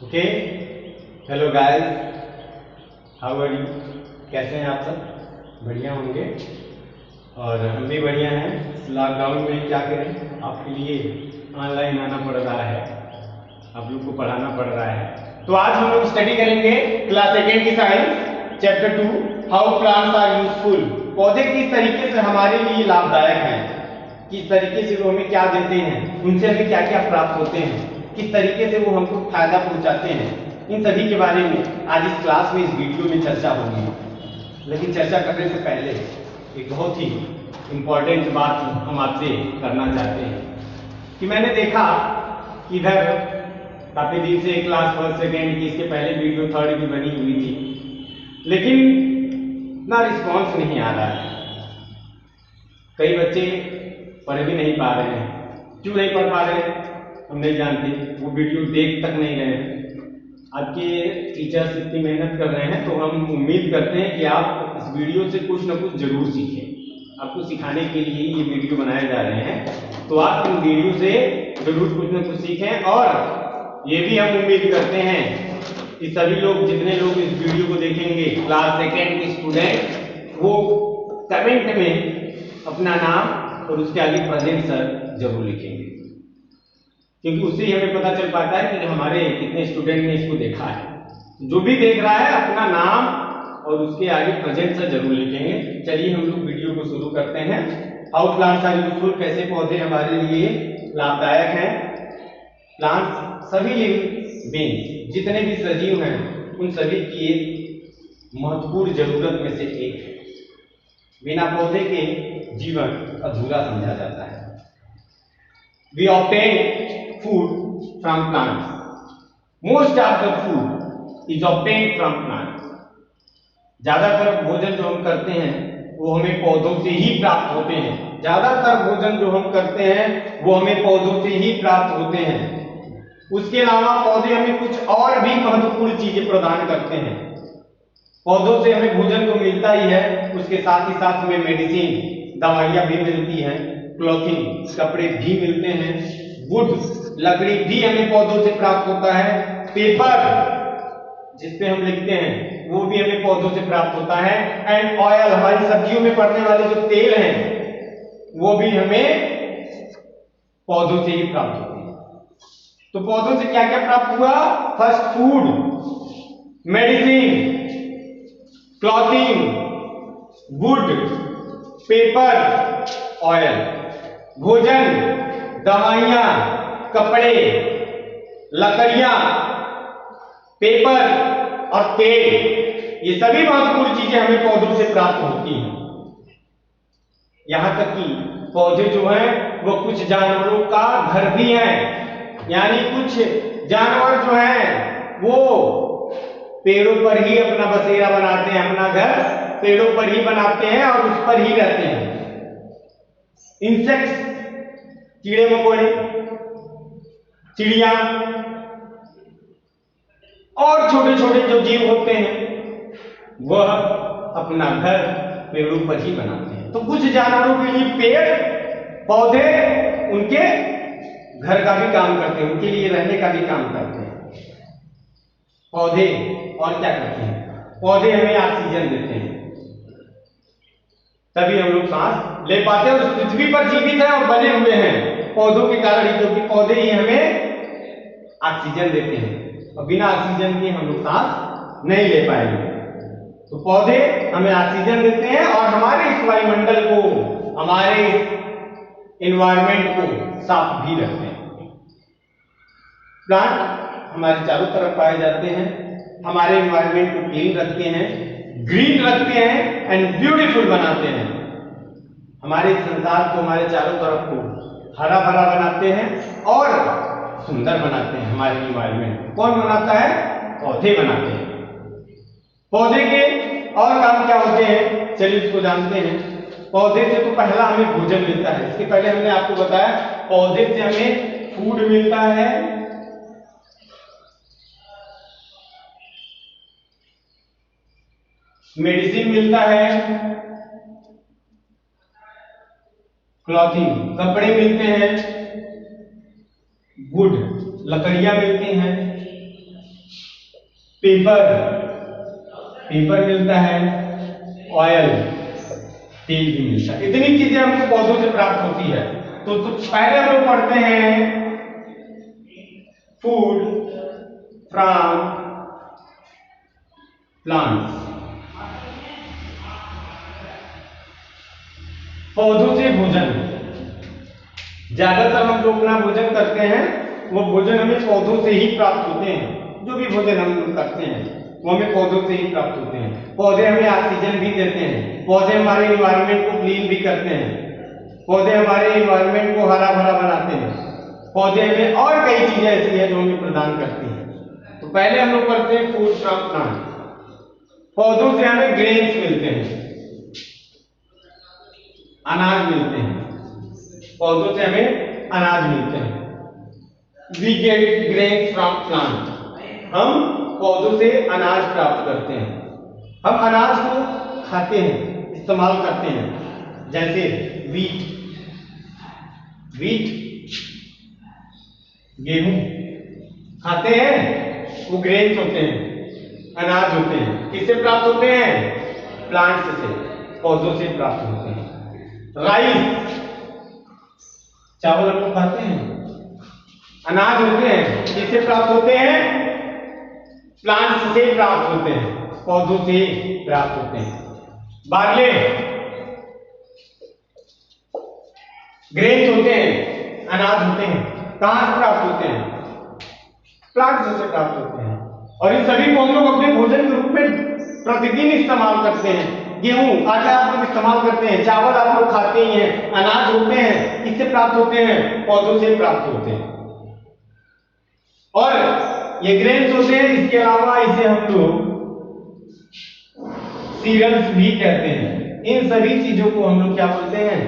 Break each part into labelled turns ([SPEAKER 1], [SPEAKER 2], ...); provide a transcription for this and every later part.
[SPEAKER 1] Okay, hello guys, how are you? कैसे हैं आप सब? बढ़िया होंगे और हम भी बढ़िया हैं। लॉकडाउन में क्या करें, आपके लिए ऑनलाइन आना पड़ रहा है, आप लोग को पढ़ाना पड़ रहा है। तो आज हम लोग स्टडी करेंगे क्लास सेकेंड की science chapter 2 how plants are useful. पौधे किस तरीके से हमारे लिए लाभदायक हैं, किस तरीके से वो हमें क्या देते हैं, उनसे हमें क्या क्या प्राप्त होते हैं, किस तरीके से वो हमको फायदा पहुंचाते हैं, इन सभी के बारे में आज इस क्लास में, इस वीडियो में चर्चा होगी। लेकिन चर्चा करने से पहले एक बहुत ही इम्पोर्टेंट बात हम आपसे करना चाहते हैं कि मैंने देखा इधर काफी दिन से क्लास फर्स्ट सेकेंड की, इसके पहले वीडियो थर्ड की बनी हुई थी, लेकिन इतना रिस्पॉन्स नहीं आ रहा है। कई बच्चे पढ़ भी नहीं पा रहे हैं। क्यों नहीं पढ़ पा रहे हैं हम नहीं जानते, वो वीडियो देख तक नहीं रहे हैं। आपके टीचर्स इतनी मेहनत कर रहे हैं तो हम उम्मीद करते हैं कि आप इस वीडियो से कुछ ना कुछ जरूर सीखें। आपको सिखाने के लिए ये वीडियो बनाए जा रहे हैं, तो आप इन वीडियो से जरूर कुछ ना कुछ सीखें। और ये भी हम उम्मीद करते हैं कि सभी लोग, जितने लोग इस वीडियो को देखेंगे, क्लास सेकेंड के स्टूडेंट, वो कमेंट में अपना नाम और उसके आगे प्रेजेंट सर जरूर लिखेंगे, क्योंकि उससे ही हमें पता चल पाता है कि हमारे कितने स्टूडेंट ने इसको देखा है। जो भी देख रहा है अपना नाम और उसके आगे प्रेजेंट सर जरूर लिखेंगे। चलिए हम लोग वीडियो को शुरू करते हैं। हाउ प्लांट्स आर यूजफुल, कैसे पौधे हमारे लिए लाभदायक हैं। प्लांट्स सभी लिविंग बीइंग्स, जितने भी सजीव हैं, उन सभी की एक महत्वपूर्ण जरूरत में से एक है। बिना पौधे के जीवन अधूरा समझा जाता है। We obtain food from plants. Most of the food is obtained from plants. ज्यादातर भोजन जो हम करते हैं वो हमें पौधों से ही प्राप्त होते हैं। ज्यादातर भोजन जो हम करते हैं वो हमें पौधों से ही प्राप्त होते हैं। उसके अलावा पौधे हमें कुछ और भी महत्वपूर्ण चीजें प्रदान करते हैं। पौधों से हमें भोजन तो मिलता ही है, उसके साथ ही साथ हमें मेडिसिन, दवाइयां भी मिलती हैं, क्लॉथिंग, कपड़े भी मिलते हैं, वुड, लकड़ी भी हमें पौधों से प्राप्त होता है, पेपर जिसपे हम लिखते हैं वो भी हमें पौधों से प्राप्त होता है, एंड ऑयल, हमारी सब्जियों में पड़ने वाले जो तेल हैं वो भी हमें पौधों से ही प्राप्त होते हैं। तो पौधों से क्या क्या प्राप्त हुआ? First food, medicine, clothing, would, paper, oil. भोजन, दवाइयां, कपड़े, लकड़ियां, पेपर और तेल, ये सभी महत्वपूर्ण चीजें हमें पौधों से प्राप्त होती हैं। यहां तक कि पौधे जो हैं वो कुछ जानवरों का घर भी हैं, यानी कुछ जानवर जो हैं वो पेड़ों पर ही अपना बसेरा बनाते हैं, अपना घर पेड़ों पर ही बनाते हैं और उस पर ही रहते हैं। इंसेक्ट्स, कीड़े मकोड़े, चिड़िया और छोटे छोटे जो जीव होते हैं वह अपना घर पेड़ों पर ही बनाते हैं। तो कुछ जानवरों के लिए पेड़ पौधे उनके घर का भी काम करते हैं, उनके लिए रहने का भी काम करते हैं। पौधे और क्या करते हैं? पौधे हमें ऑक्सीजन देते हैं, तभी हम लोग सांस ले पाते हैं और इस पृथ्वी पर जीवित हैं और बने हुए हैं पौधों के कारण ही, क्योंकि पौधे ही हमें ऑक्सीजन देते हैं और बिना ऑक्सीजन के हम लोग सांस नहीं ले पाएंगे। तो पौधे हमें ऑक्सीजन देते हैं और हमारे इस वायुमंडल को, हमारे एनवायरमेंट को साफ भी रखते हैं। प्लांट हमारे चारों तरफ पाए जाते हैं, हमारे एनवायरमेंट को क्लीन रखते हैं, ग्रीन रखते हैं एंड ब्यूटीफुल बनाते हैं। हमारे संसार को, हमारे चारों तरफ को हरा भरा बनाते हैं और सुंदर बनाते हैं। हमारे एनवायरमेंट कौन बनाता है? पौधे बनाते हैं। पौधे के और काम क्या होते हैं, चलिए उसको जानते हैं। पौधे से तो पहला हमें भोजन मिलता है। इसके पहले हमने आपको बताया पौधे से हमें फूड मिलता है, मेडिसिन मिलता है, क्लॉथिंग, कपड़े मिलते हैं, वुड, लकड़ियां मिलती हैं, पेपर, पेपर मिलता है, ऑयल, तेल भी मिलता है। इतनी चीजें हमको पौधों से प्राप्त होती है। तो पहले हम लोग पढ़ते हैं फूड फ्रॉम प्लांट्स, पौधों से भोजन। ज्यादातर हम जो अपना भोजन करते हैं वो भोजन हमें पौधों से ही प्राप्त होते हैं। जो भी भोजन हम लोग करते हैं वो हमें पौधों से ही प्राप्त होते हैं। पौधे हमें ऑक्सीजन भी देते हैं, पौधे हमारे एनवायरनमेंट को क्लीन भी करते हैं, पौधे हमारे एनवायरनमेंट को हरा भरा बनाते हैं, पौधे हमें और कई चीजें ऐसी हैं जो हमें प्रदान करती हैं। तो पहले हम लोग पढ़ते हैं फूड फ्रॉम प्लांट। पौधों से हमें ग्रेन्स मिलते हैं, अनाज मिलते हैं, पौधों से हमें अनाज मिलते हैं। We get grains from plant, हम पौधों से अनाज प्राप्त करते हैं। हम अनाज को खाते हैं, इस्तेमाल करते हैं, जैसे वीट, गेहूं खाते हैं, वो ग्रेन्स होते हैं, अनाज होते हैं। किससे प्राप्त होते हैं? प्लांट्स से, पौधों से प्राप्त होते हैं। राइस, चावल हम लोग खाते हैं, अनाज होते हैं, किससे प्राप्त होते हैं? प्लांट्स से प्राप्त होते हैं, पौधों से प्राप्त होते हैं। बार्ले, ग्रेन्स होते हैं, अनाज होते हैं, कहां से प्राप्त होते हैं? प्लांट्स से प्राप्त होते हैं। और इन सभी को हम लोग अपने भोजन के रूप में प्रतिदिन इस्तेमाल करते हैं। गेहूं, आटा आप लोग इस्तेमाल करते हैं, चावल आप लोग खाते ही हैं, अनाज होते हैं, किससे प्राप्त होते हैं? पौधों से प्राप्त होते हैं। और ये ग्रेन्स होते हैं, इसके अलावा इसे हम लोग सीरियल्स भी कहते हैं। इन सभी चीजों को हम लोग क्या बोलते हैं?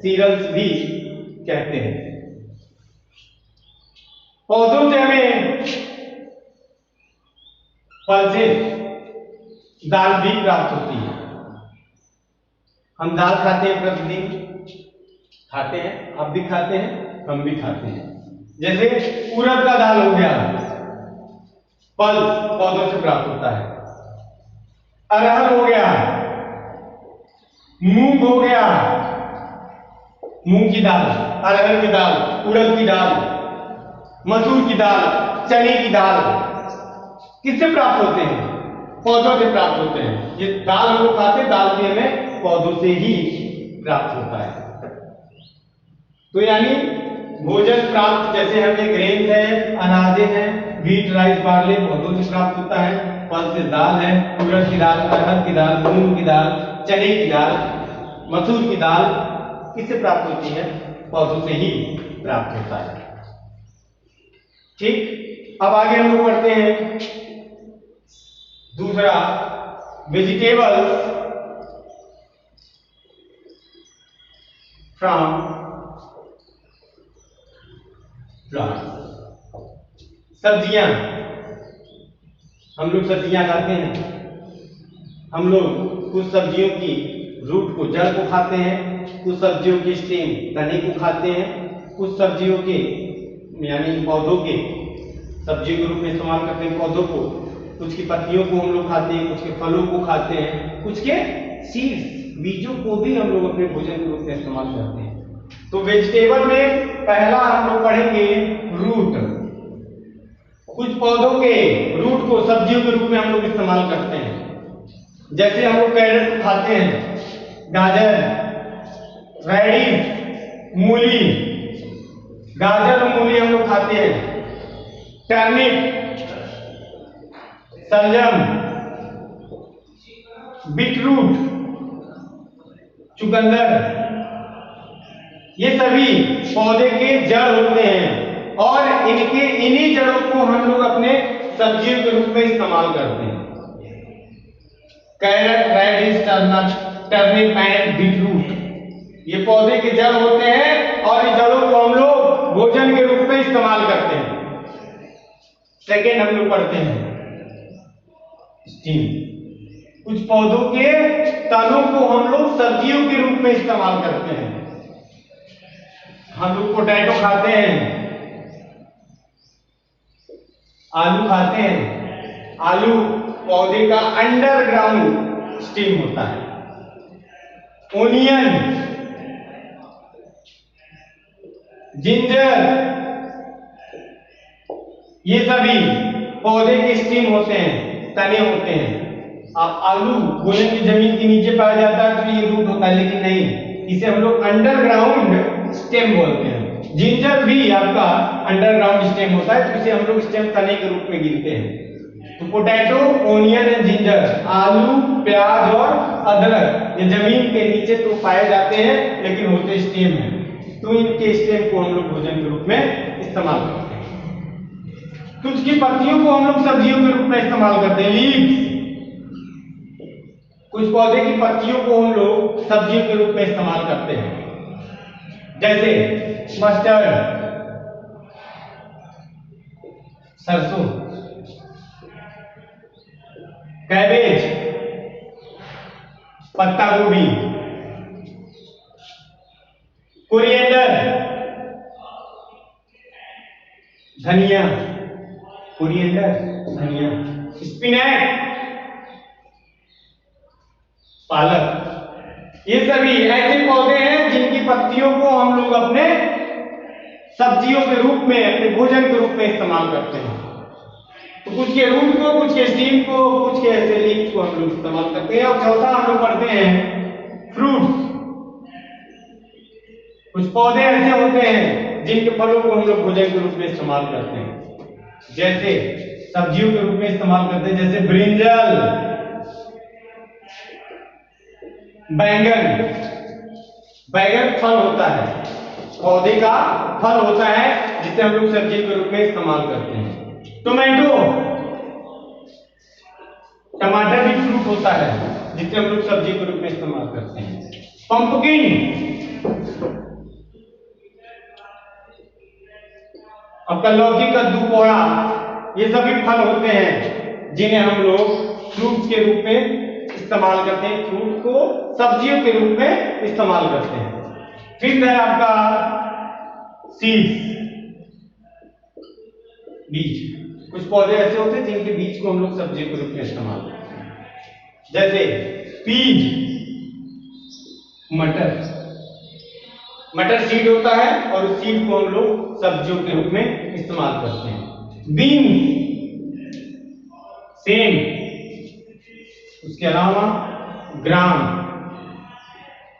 [SPEAKER 1] सीरियल्स भी कहते हैं। पौधों से हमें पल्सेस, दाल भी प्राप्त होती है। हम दाल खाते हैं, प्रतिदिन खाते हैं, आप भी खाते हैं, हम भी खाते हैं। जैसे उड़द का दाल हो गया, पल्स पौधों से प्राप्त होता है। अरहर हो गया, मूंग हो गया, मूंग की दाल, अरहर की दाल, उड़द की दाल, मसूर की दाल, चने की दाल, किससे प्राप्त होते हैं? पौधों से प्राप्त होते हैं। ये दाल हम लोग खाते हैं, दाल भी हमें पौधों से ही प्राप्त होता है। तो यानी भोजन प्राप्त, जैसे हमें ग्रेन्स है, अनाजे हैं, व्हीट, राइस, बार्ले, पौधों से प्राप्त होता है। फल से दाल है, उड़द की दाल, अरहर की दाल, मूंग की दाल, चने की दाल, मसूर की दाल, किससे प्राप्त होती है? पौधों से ही प्राप्त होता है। ठीक, अब आगे हम लोग पढ़ते हैं दूसरा, वेजिटेबल्स फ्रॉम प्लांट्स। सब्जियां, हम लोग सब्जियां खाते हैं। हम लोग कुछ सब्जियों की रूट को, जड़ को खाते हैं, कुछ सब्जियों की स्टेम, तने को खाते हैं, कुछ सब्जियों के यानी पौधों के सब्जियों के रूप में इस्तेमाल करते हैं पौधों को, कुछ की पत्तियों को हम लोग खाते हैं, कुछ के फलों को खाते हैं, कुछ के सीड्स, बीजों को भी हम लोग अपने भोजन के रूप में इस्तेमाल करते हैं। तो वेजिटेबल में पहला हम लोग पढ़ेंगे रूट। कुछ पौधों के रूट को सब्जियों के रूप में हम लोग इस्तेमाल करते हैं। जैसे हम लोग कैरेट खाते हैं, गाजर, रेडिश, मूली, गाजर और मूली हम लोग खाते हैं। टर्निप, सलजम, बीटरूट, चुकंदर, ये सभी पौधे के जड़ होते हैं और इन्हीं जड़ों को हम लोग अपने सब्जियों के रूप में इस्तेमाल करते हैं। Carrot, radish, turnip and beetroot, ये पौधे के जड़ होते हैं और इन जड़ों को हम लोग भोजन के रूप में इस्तेमाल करते हैं। सेकेंड हम लोग पढ़ते हैं स्टीम। कुछ पौधों के तनों को हम लोग सब्जियों के रूप में इस्तेमाल करते हैं। हम लोग पोटैटो खाते हैं, आलू खाते हैं, आलू पौधे का अंडरग्राउंड स्टेम होता है। ओनियन, जिंजर, ये सभी पौधे के स्टेम होते हैं, तने होते हैं। आप आलू बोलेंगे कि जमीन के नीचे पाया जाता है तो ये रूट होता है, लेकिन नहीं, इसे हम लोग अंडरग्राउंड स्टेम बोलते हैं। जिंजर भी आपका अंडरग्राउंड स्टेम होता है, तो इसे हम लोग स्टेम तने के रूप में गिनते हैं। तो पोटैटो, ओनियन एंड जिंजर, आलू, प्याज और अदरक, ये जमीन के नीचे तो पाए जाते हैं लेकिन होते स्टेम है, तो इनके स्टेम को हम लोग भोजन के रूप में इस्तेमाल करते हैं। कुछ की पत्तियों को हम लोग सब्जियों के रूप में इस्तेमाल करते हैं, लीव्स। कुछ पौधे की पत्तियों को हम लोग सब्जियों के रूप में इस्तेमाल करते हैं, जैसे मस्टर्ड, सरसों, कैबेज, पत्ता गोभी, कोरिएंडर, धनिया, कोरिएंडर, धनिया, स्पिनैच, पालक। ये सभी ऐसे पौधे हैं जिनकी पत्तियों को हम लोग अपने सब्जियों के रूप में, अपने भोजन के रूप में इस्तेमाल करते हैं। तो कुछ के रूट को, कुछ के स्टीम को, कुछ के ऐसे लीव्स को हम लोग इस्तेमाल करते हैं। और चौथा हम लोग पढ़ते हैं फ्रूट्स। कुछ पौधे ऐसे होते हैं जिनके फलों को हम लोग भोजन के रूप में इस्तेमाल करते हैं, जैसे सब्जियों के रूप में इस्तेमाल करते हैं, जैसे ब्रिंजल, बैंगन। बैंगन फल होता है, पौधे का फल होता है जिसे हम लोग सब्जी के रूप में इस्तेमाल करते हैं। टोमेटो, टमाटर भी फ्रूट होता है जिसे हम लोग सब्जी के रूप में इस्तेमाल करते हैं। पंपकिन, आपका लौकी, कद्दू, कोहड़ा, ये सभी फल होते हैं जिन्हें हम लोग फ्रूट्स के रूप में इस्तेमाल करते हैं, फ्रूट को सब्जियों के रूप में इस्तेमाल करते हैं। फिर है आपका सीड्स, बीज। कुछ पौधे ऐसे होते हैं जिनके बीज को हम लोग सब्जियों के रूप में इस्तेमाल करते हैं, जैसे पीज, मटर। मटर सीड होता है और उस सीड को हम लोग सब्जियों के रूप में इस्तेमाल करते हैं। Beans, same. उसके अलावा ग्राम,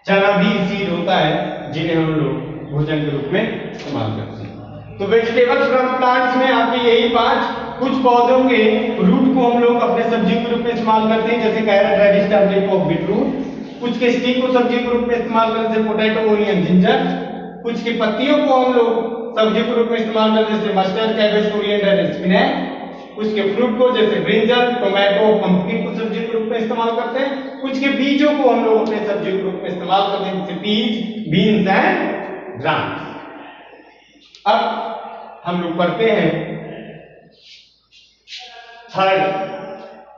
[SPEAKER 1] चना भी सीड होता है जिन्हें हम लोग भोजन के रूप में इस्तेमाल करते हैं। तो वेजिटेबल्स फ्रॉम प्लांट्स में आपके यही 5। कुछ पौधों के रूट को हम लोग अपने सब्जी के रूप में इस्तेमाल करते हैं, जैसे कैरेट, रेडिश, टर्निप और बीटरूट। कुछ के स्टिक को सब्जी के रूप में इस्तेमाल करते हैं, पोटैटो, ओनियन, जिंजर। कुछ की पत्तियों को हम लोग सब्जी के रूप में इस्तेमाल करते हैं, जैसे मस्टर्ड, कैबेज, कोरिएंडर, स्पिनैच। कुछ के फ्रूट को, जैसे ब्रिंजल, टोमेटो, पंपकिन को सब्जी के रूप में इस्तेमाल करते हैं। कुछ के बीजों को हम लोग अपने सब्जी के रूप में इस्तेमाल करते हैं, जैसे पीज, बीन्स एंड ग्राम्स। अब हम लोग पढ़ते हैं थर्ड,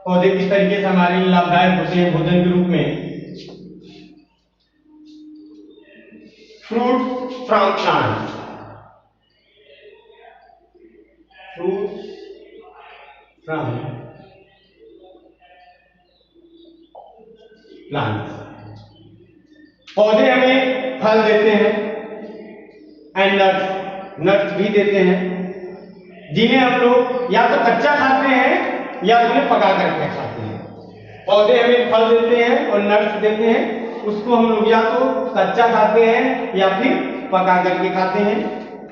[SPEAKER 1] पौधे किस तरीके से हमारे लिए लाभदायक होते हैं भोजन के रूप में। Fruit from plants, fruit from plants. पौधे हमें फल देते हैं एंड नट्स, नट्स भी देते हैं, जिन्हें हम लोग या तो कच्चा खाते हैं या उन्हें पका करके खाते हैं। पौधे हमें फल देते हैं और नट्स देते हैं, उसको हम लोग या तो कच्चा खाते हैं या फिर पका करके खाते हैं।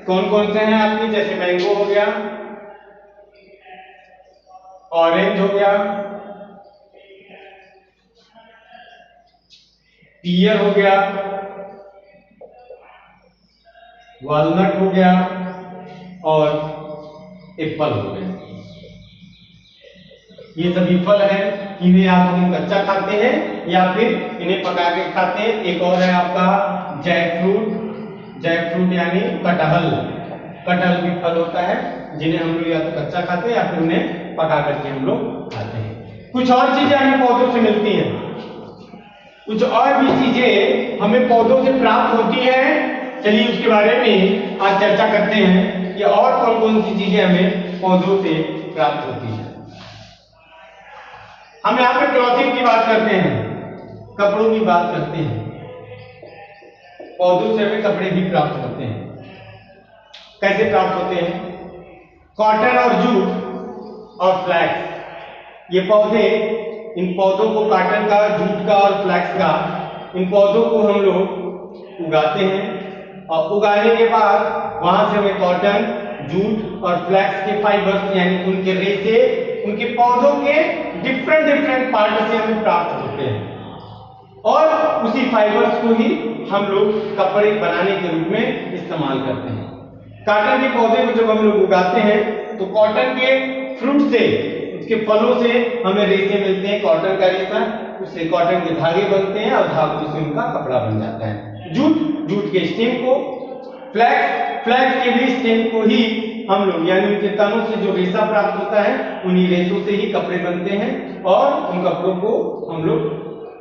[SPEAKER 1] कौन कौन से हैं आपकी, जैसे मैंगो हो गया, ऑरेंज हो गया, पियर हो गया, वॉलनट हो गया और एप्पल हो गया। ये सभी फल हैं, इन्हें या तो हम कच्चा खाते हैं या फिर इन्हें पका के खाते हैं। एक और है आपका जैकफ्रूट, जैकफ्रूट यानी कटहल। कटहल भी फल होता है जिन्हें हम लोग या तो कच्चा खाते हैं या फिर उन्हें पका करके हम लोग खाते हैं। कुछ और चीजें हमें पौधों से मिलती हैं, कुछ और भी चीजें हमें पौधों से प्राप्त होती हैं। चलिए उसके बारे में आज चर्चा करते हैं कि और कौन कौन सी चीजें हमें पौधों से प्राप्त होती हैं। हम यहाँ पे क्लॉथिंग की बात करते हैं, कपड़ों की बात करते हैं। पौधों से हमें कपड़े भी प्राप्त होते हैं। कैसे प्राप्त होते हैं? कॉटन और जूट और फ्लैक्स, ये पौधे, इन पौधों को, कॉटन का, जूट का और फ्लैक्स का, इन पौधों को हम लोग उगाते हैं और उगाने के बाद वहां से हमें कॉटन, जूट और फ्लैक्स के फाइबर्स यानी उनके रेशे, उनके पौधों के डिफरेंट पार्ट से हमें प्राप्त होते हैं और उसी फाइबर्स को ही हम लोग कपड़े बनाने के रूप में इस्तेमाल करते हैं। कॉटन के पौधे को जब हम लोग उगाते हैं तो कॉटन के फ्रूट से, उसके फलों से हमें रेशे मिलते हैं, कॉटन का रेशा, उससे कॉटन के धागे बनते हैं और धागों से उनका कपड़ा बन जाता है। जूट के स्टेम को, फ्लैक्स के भी स्टेम को ही हम लोग, यानी उनके तनों से जो रेशा प्राप्त होता है, उन्हीं रेशों से ही कपड़े बनते हैं और उन कपड़ों को हम लोग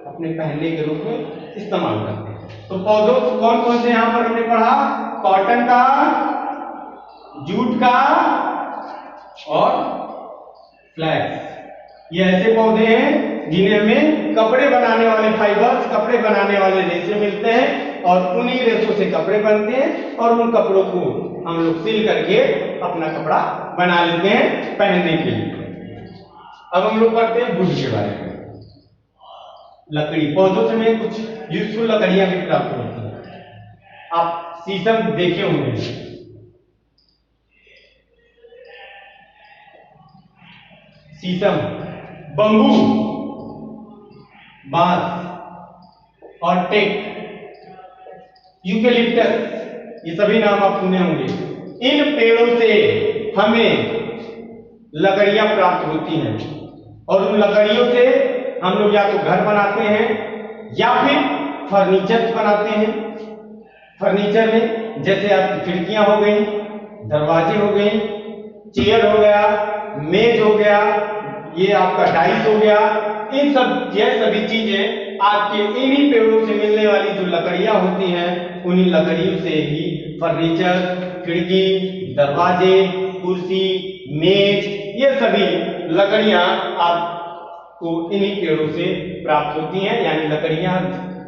[SPEAKER 1] अपने पहनने के रूप में इस्तेमाल करते हैं। तो पौधों कौन कौन से यहाँ पर हमने पढ़ा? कॉटन का, जूट का और फ्लैक्स। ये ऐसे पौधे हैं जिन्हें हमें कपड़े बनाने वाले फाइबर्स, कपड़े बनाने वाले रेशे मिलते हैं और उन्हीं रेशों से कपड़े बनते हैं और उन कपड़ों को हम लोग सिल करके अपना कपड़ा बना लेते हैं पहनने के लिए। अब हम लोग पढ़ते हैं वुड के बारे में। लकड़ी, पौधों से हमें कुछ यूजफुल लकड़ियां भी प्राप्त होती हैं। आप शीशम देखे होंगे, शीशम, बंबू, बांस और टेक, यूकेलिप्टस, ये सभी नाम आप सुने होंगे। इन पेड़ों से हमें लकड़ियां प्राप्त होती हैं और उन लकड़ियों से हम लोग या तो घर बनाते हैं या फिर फर्नीचर बनाते हैं। फर्नीचर में जैसे आपकी खिड़कियां हो गई, दरवाजे हो गई, चेयर हो गया, मेज हो गया, ये आपका डाइस हो गया, इन सब, ये सभी चीजें आपके इन्हीं पेड़ों से मिलने वाली जो लकड़ियां होती हैं, उन्हीं लकड़ियों से ही फर्नीचर, खिड़की, दरवाजे, कुर्सी, मेज, ये सभी लकड़ियां आपको इन्हीं पेड़ों से प्राप्त होती हैं। यानी लकड़ियां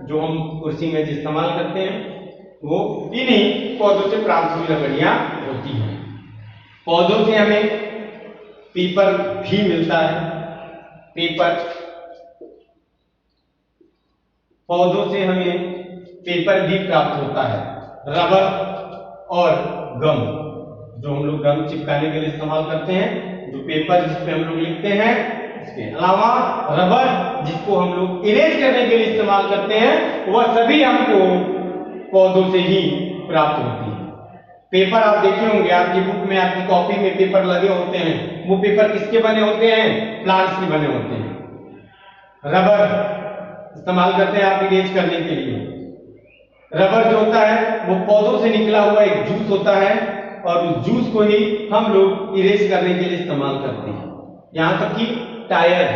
[SPEAKER 1] जो हम कुर्सी में इस्तेमाल करते हैं वो इन्हीं पौधों से प्राप्त हुई लकड़ियां होती हैं। पौधों से हमें पेपर भी मिलता है। पेपर, पौधों से हमें पेपर भी प्राप्त होता है। रबर और गम, जो हम लोग गम चिपकाने के लिए इस्तेमाल करते हैं, जो पेपर जिस पे हम लोग लिखते हैं, इसके अलावा रबर जिसको हम लोग इरेज करने के लिए इस्तेमाल करते हैं, वह सभी हमको पौधों से ही प्राप्त होती है। पेपर आप देखे होंगे, आपकी बुक में, आपकी कॉपी में पेपर लगे होते हैं, वो पेपर किसके बने होते हैं? प्लांट्स के बने होते हैं। रबर इस्तेमाल करते हैं आप इरेज करने के लिए। रबर जो होता है वो पौधों से निकला हुआ एक जूस होता है और उस जूस को ही हम लोग इरेज करने के लिए इस्तेमाल करते हैं। यहाँ तक कि टायर,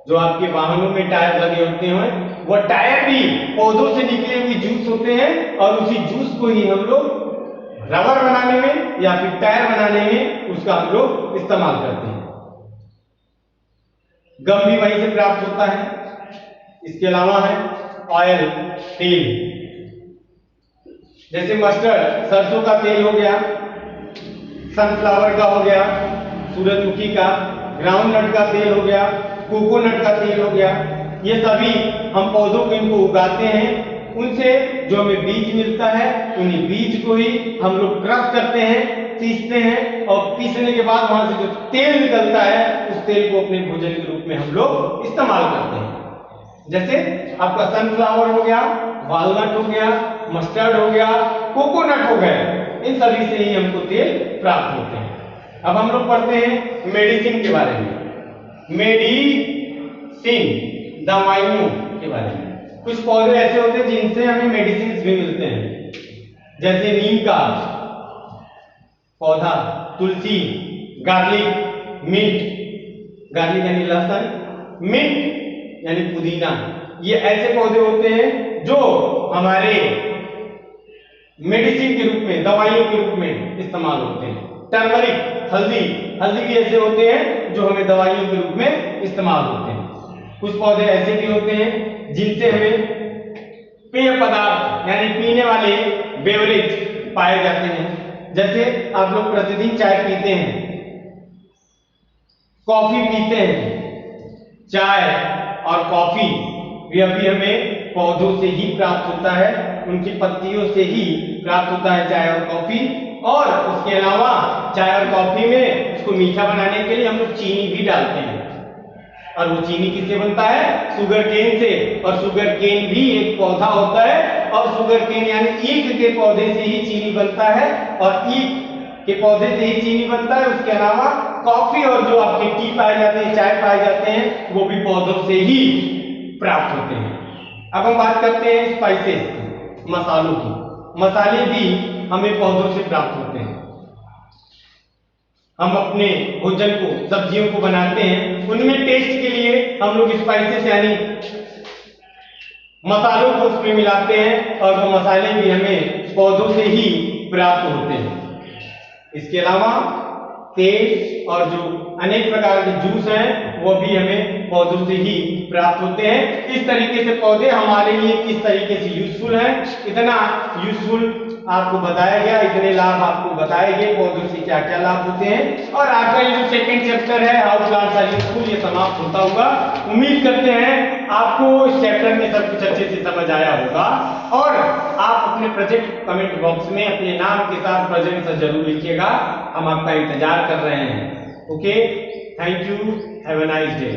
[SPEAKER 1] जो आपके वाहनों में टायर लगे होते हैं, वह टायर भी पौधों से निकले हुए जूस होते हैं और उसी जूस को ही हम लोग रबर बनाने में या फिर टायर बनाने में उसका हम लोग इस्तेमाल करते हैं। गम भी वहीं से प्राप्त होता है। इसके अलावा है ऑयल, तेल, जैसे मस्टर्ड, सरसों का तेल हो गया, सनफ्लावर का हो गया, सूरजमुखी का, ग्राउंडनट का तेल हो गया, कोकोनट का तेल हो गया। ये सभी हम पौधों को इनको उगाते हैं, उनसे जो हमें बीज मिलता है, उन्हीं बीज को ही हम लोग क्रश करते हैं, पीसते हैं और पीसने के बाद वहां से जो तेल निकलता है, उस तेल को अपने भोजन के रूप में हम लोग इस्तेमाल करते हैं। जैसे आपका सनफ्लावर हो गया, वालनट हो गया, मस्टर्ड हो गया, कोकोनट हो गया, इन सभी से ही हमको तेल प्राप्त होते हैं। अब हम लोग पढ़ते हैं मेडिसिन के बारे में। मेडिसिन, दवाइयों के बारे में। कुछ पौधे ऐसे होते हैं जिनसे हमें मेडिसिन भी मिलते हैं, जैसे नीम का पौधा, तुलसी, गार्लिक, मिंट, गार्लिक यानी लहसुन, मिंट यानी पुदीना। ये ऐसे पौधे होते हैं जो हमारे मेडिसिन के रूप में, दवाइयों के रूप में इस्तेमाल होते हैं। टर्मरिक, हल्दी, हल्दी भी ऐसे होते हैं जो हमें दवाइयों के रूप में इस्तेमाल होते हैं। कुछ पौधे ऐसे भी होते हैं जिनसे हमें पेय पदार्थ यानी पीने वाले बेवरेज पाए जाते हैं। जैसे आप लोग प्रतिदिन चाय पीते हैं, कॉफी पीते हैं, चाय और कॉफी यह भी हमें पौधों से ही प्राप्त होता है, उनकी पत्तियों से ही प्राप्त होता है चाय और कॉफी। और उसके अलावा चाय और कॉफी में उसको मीठा बनाने के लिए हम लोग चीनी भी डालते हैं, और वो चीनी किससे बनता है? शुगर केन से। और शुगर केन भी एक पौधा होता है, और शुगर केन यानी ईख के पौधे से ही चीनी बनता है, और ईख के पौधे से ही चीनी बनता है। उसके अलावा कॉफी और जो आपके टी पाए जाते हैं, चाय पाए जाते हैं, वो भी पौधों से ही प्राप्त होते हैं। अब हम बात करते हैं स्पाइसेस की, मसालों की। मसाले भी हमें पौधों से प्राप्त होते हैं। हम अपने भोजन को, सब्जियों को बनाते हैं, उनमें टेस्ट के लिए हम लोग स्पाइसेस यानी मसालों को उसमें मिलाते हैं, और वो मसाले भी हमें पौधों से ही प्राप्त होते हैं। इसके अलावा तेल और जो अनेक प्रकार के जूस हैं वो भी हमें पौधों से ही प्राप्त होते हैं। इस तरीके से पौधे हमारे लिए किस तरीके से यूजफुल हैं, इतना यूजफुल आपको बताया गया, इतने लाभ आपको बताए गए पौधों से क्या क्या लाभ होते हैं। और आपका ये जो सेकंड चैप्टर है हाउ प्लांट्स आर यूजफुल, ये समाप्त होता होगा। उम्मीद करते हैं आपको इस चैप्टर में सब कुछ अच्छे से समझ आया होगा, और आप अपने प्रोजेक्ट कमेंट बॉक्स में अपने नाम के साथ प्रेजेंट जरूर लिखिएगा, हम आपका इंतजार कर रहे हैं। Okay, thank you, have a nice day.